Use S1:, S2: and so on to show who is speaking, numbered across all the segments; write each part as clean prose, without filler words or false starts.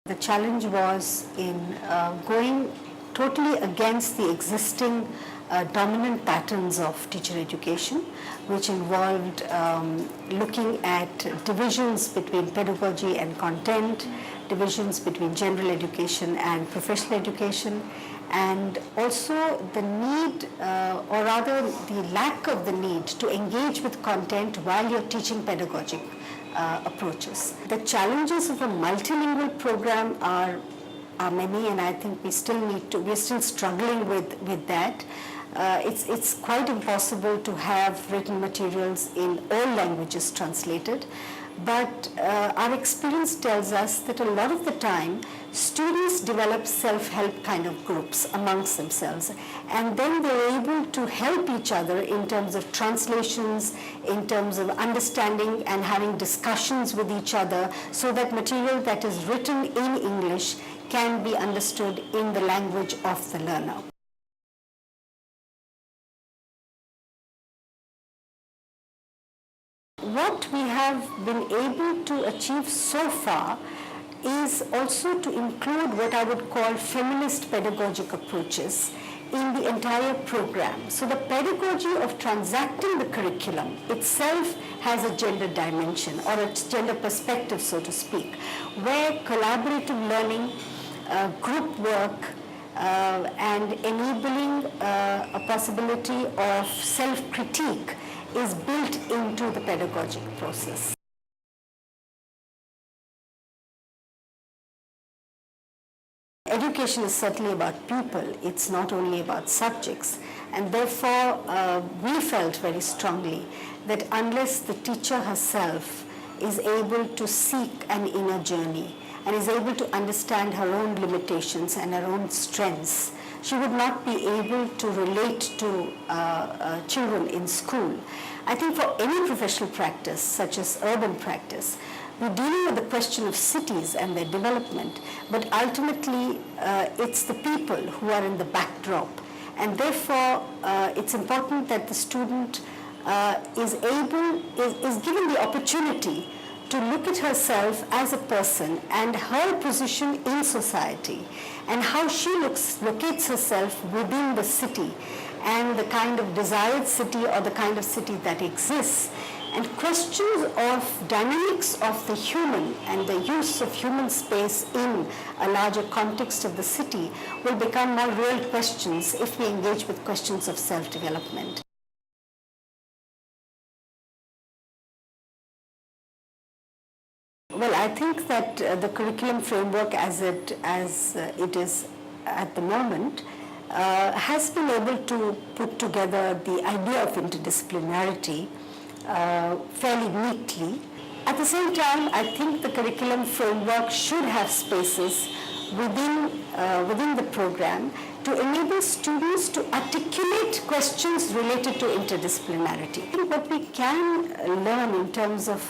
S1: The challenge was in going totally against the existing dominant patterns of teacher education, which involved looking at divisions between pedagogy and content, divisions between general education and professional education, and also the need, or rather the lack of the need to engage with content while you're teaching pedagogic approaches. The challenges of a multilingual program are many, and I think we're still struggling with that. It's quite impossible to have written materials in all languages translated, but our experience tells us that a lot of the time students develop self-help kind of groups amongst themselves, and then they're able to help each other in terms of translations, in terms of understanding and having discussions with each other, so that material that is written in English can be understood in the language of the learner. What we have been able to achieve so far is also to include what I would call feminist pedagogic approaches in the entire program. So the pedagogy of transacting the curriculum itself has a gender dimension, or a gender perspective, so to speak, where collaborative learning, group work, and enabling a possibility of self-critique is built into the pedagogic process. Education is certainly about people, it's not only about subjects, and therefore we felt very strongly that unless the teacher herself is able to seek an inner journey and is able to understand her own limitations and her own strengths, she would not be able to relate to children in school. I think for any professional practice, such as urban practice, we're dealing with the question of cities and their development, but ultimately it's the people who are in the backdrop. And therefore, it's important that the student is given the opportunity to look at herself as a person and her position in society, and how she locates herself within the city and the kind of desired city or the kind of city that exists. And questions of dynamics of the human and the use of human space in a larger context of the city will become more real questions if we engage with questions of self-development. Well, I think that the curriculum framework as it is at the moment has been able to put together the idea of interdisciplinarity fairly neatly. At the same time, I think the curriculum framework should have spaces within the program to enable students to articulate questions related to interdisciplinarity. I think what we can learn in terms of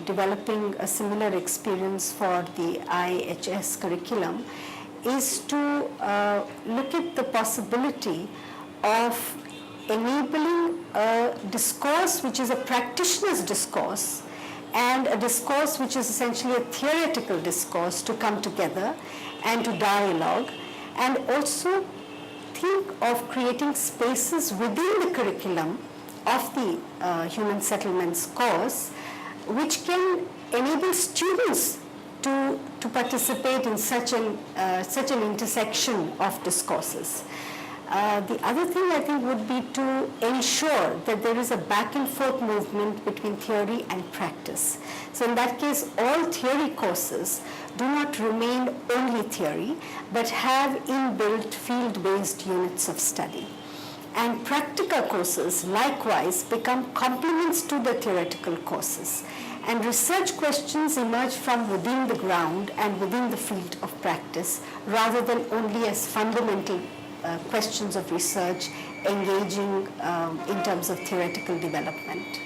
S1: developing a similar experience for the IIHS curriculum is to look at the possibility of enabling a discourse which is a practitioner's discourse and a discourse which is essentially a theoretical discourse to come together and to dialogue, and also think of creating spaces within the curriculum of the human settlements course which can enable students to participate in such an intersection of discourses. The other thing I think would be to ensure that there is a back and forth movement between theory and practice. So in that case, all theory courses do not remain only theory, but have inbuilt field-based units of study. And practical courses likewise become complements to the theoretical courses. And research questions emerge from within the ground and within the field of practice, rather than only as fundamental questions of research engaging in terms of theoretical development.